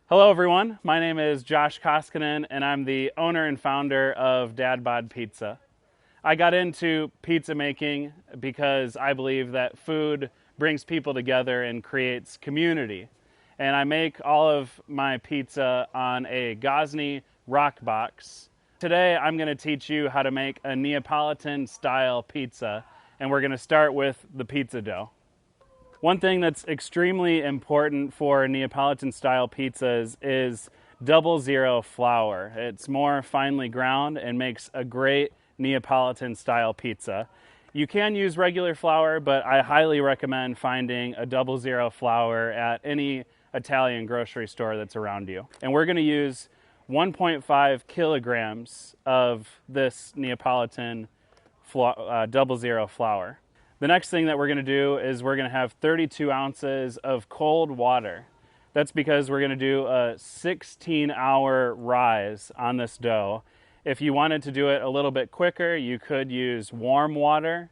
Hello everyone, my name is Josh Koskinen and I'm the owner and founder of Dad Bod Pizza. I got into pizza making because I believe that food brings people together and creates community. And I make all of my pizza on a Gosney rock box. Today I'm going to teach you how to make a Neapolitan-style pizza, and we're going to start with the pizza dough. One thing that's extremely important for Neapolitan-style pizzas is 00 flour. It's more finely ground and makes a great Neapolitan-style pizza. You can use regular flour, but I highly recommend finding a 00 flour at any Italian grocery store that's around you. And we're going to use 1.5 kilograms of this Neapolitan 00 flour. The next thing that we're going to do is we're going to have 32 ounces of cold water. That's because we're going to do a 16-hour rise on this dough. If you wanted to do it a little bit quicker, you could use warm water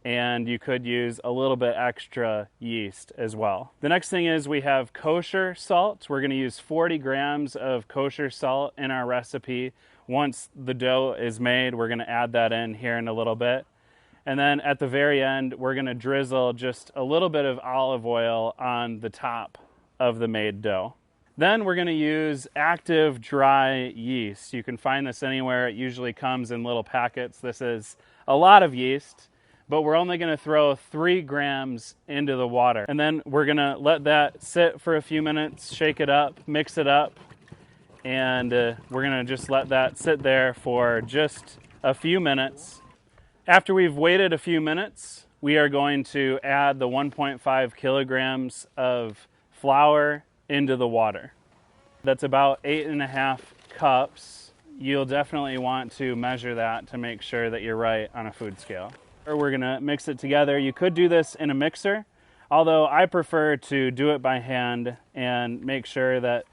and you could use a little bit extra yeast as well. The next thing is we have kosher salt. We're going to use 40 grams of kosher salt in our recipe. Once the dough is made, we're going to add that in here in a little bit. And then at the very end, we're going to drizzle just a little bit of olive oil on the top of the made dough. Then we're going to use active dry yeast. You can find this anywhere. It usually comes in little packets. This is a lot of yeast, but we're only going to throw 3 grams into the water. And then we're going to let that sit for a few minutes, shake it up, mix it up, and we're going to just let that sit there for just a few minutes. After we've waited a few minutes, we are going to add the 1.5 kilograms of flour into the water. That's about 8.5 cups. You'll definitely want to measure that to make sure that you're right on a food scale. We're going to mix it together. You could do this in a mixer, although I prefer to do it by hand and make sure that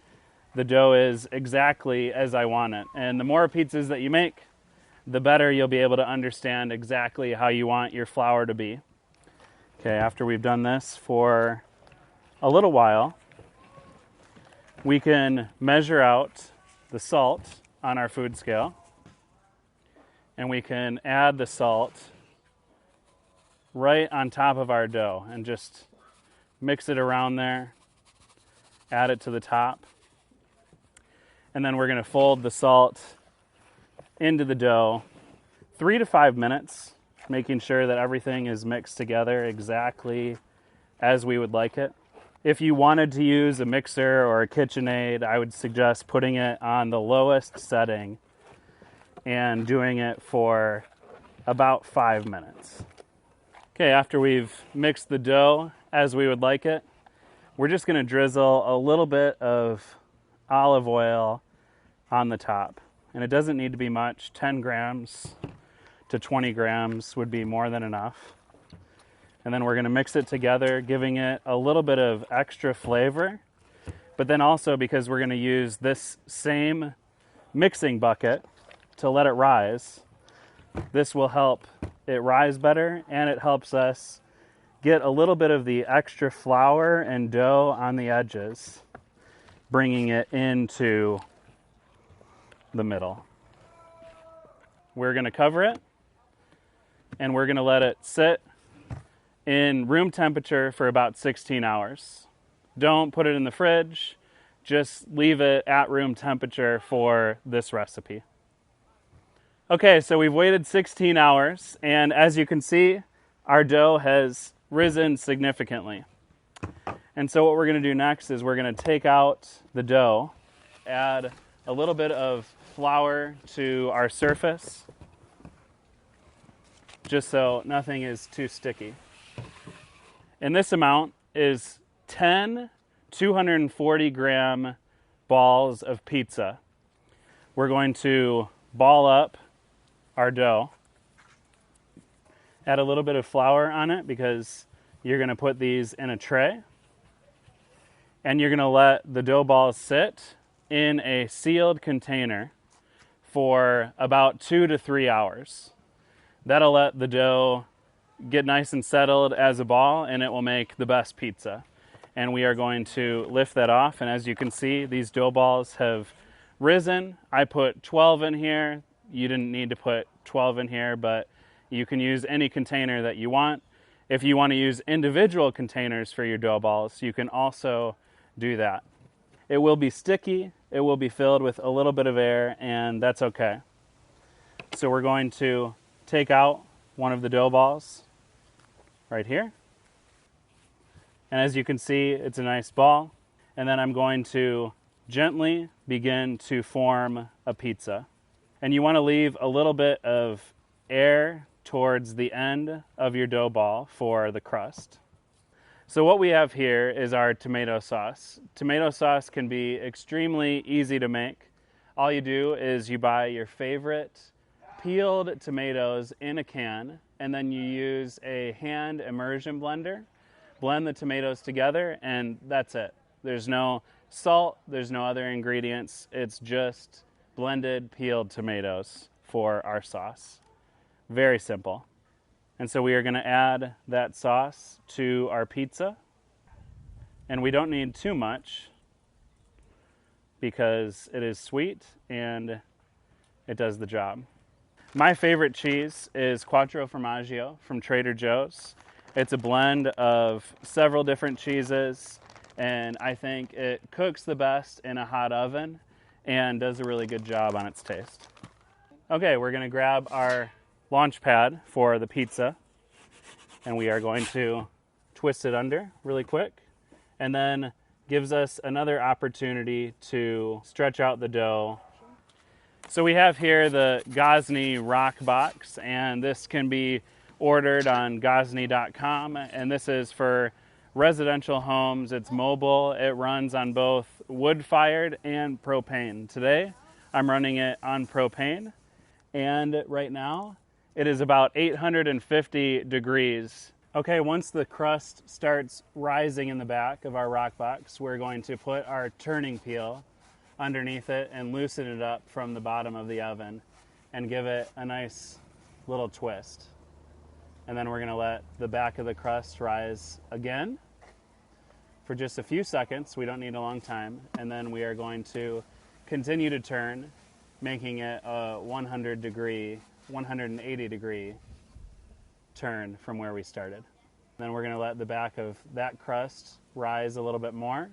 the dough is exactly as I want it. And the more pizzas that you make, the better you'll be able to understand exactly how you want your flour to be. Okay, after we've done this for a little while, we can measure out the salt on our food scale, and we can add the salt right on top of our dough and just mix it around there, add it to the top, and then we're going to fold the salt into the dough 3 to 5 minutes, making sure that everything is mixed together exactly as we would like it. If you wanted to use a mixer or a KitchenAid, I would suggest putting it on the lowest setting and doing it for about 5 minutes. Okay, after we've mixed the dough as we would like it, we're just going to drizzle a little bit of olive oil on the top. And it doesn't need to be much. 10 grams to 20 grams would be more than enough. And then we're going to mix it together, giving it a little bit of extra flavor. But then also, because we're going to use this same mixing bucket to let it rise, this will help it rise better, and it helps us get a little bit of the extra flour and dough on the edges, bringing it into the middle. We're going to cover it, and we're going to let it sit in room temperature for about 16 hours. Don't put it in the fridge, just leave it at room temperature for this recipe. Okay, so we've waited 16 hours, and as you can see, our dough has risen significantly. And so what we're going to do next is we're going to take out the dough, add a little bit of flour to our surface, just so nothing is too sticky. And this amount is 10 240 gram balls of pizza. We're going to ball up our dough, add a little bit of flour on it because you're going to put these in a tray, and you're going to let the dough balls sit in a sealed container for about 2 to 3 hours. That'll let the dough get nice and settled as a ball, and it will make the best pizza. and we are going to lift that off. And as you can see, these dough balls have risen. I put 12 in here. You didn't need to put 12 in here, but you can use any container that you want. If you want to use individual containers for your dough balls, you can also do that. It will be sticky, it will be filled with a little bit of air, and that's okay. So we're going to take out one of the dough balls right here. And as you can see, it's a nice ball. And then I'm going to gently begin to form a pizza. And you want to leave a little bit of air towards the end of your dough ball for the crust. So what we have here is our tomato sauce. Tomato sauce can be extremely easy to make. All you do is you buy your favorite peeled tomatoes in a can, and then you use a hand immersion blender, blend the tomatoes together, and that's it. There's no salt, there's no other ingredients. It's just blended peeled tomatoes for our sauce. Very simple. And so we are going to add that sauce to our pizza. And we don't need too much because it is sweet and it does the job. My favorite cheese is Quattro Formaggio from Trader Joe's. It's a blend of several different cheeses, and I think it cooks the best in a hot oven and does a really good job on its taste. Okay, we're going to grab our launch pad for the pizza, and we are going to twist it under really quick, and then gives us another opportunity to stretch out the dough. So we have here the Gosney Rock Box, and this can be ordered on gosney.com, and this is for residential homes. It's mobile. It runs on both wood-fired and propane. Today, I'm running it on propane, and right now, it is about 850 degrees. Okay, once the crust starts rising in the back of our rock box, we're going to put our turning peel underneath it and loosen it up from the bottom of the oven and give it a nice little twist. And then we're going to let the back of the crust rise again for just a few seconds. We don't need a long time. And then we are going to continue to turn, making it a 180 degree turn from where we started. Then we're going to let the back of that crust rise a little bit more.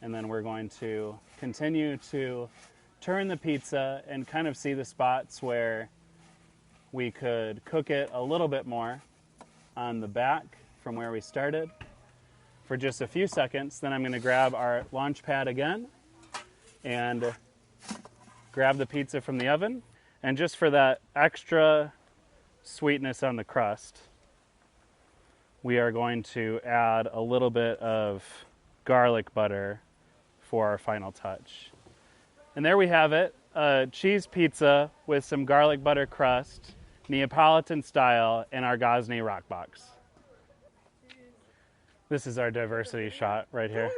And then we're going to continue to turn the pizza and kind of see the spots where we could cook it a little bit more on the back from where we started for just a few seconds. Then I'm going to grab our launch pad again and grab the pizza from the oven. And just for that extra sweetness on the crust, we are going to add a little bit of garlic butter for our final touch. And there we have it, a cheese pizza with some garlic butter crust, Neapolitan-Style, in our Gosney Rock Box. This is our diversity shot right here.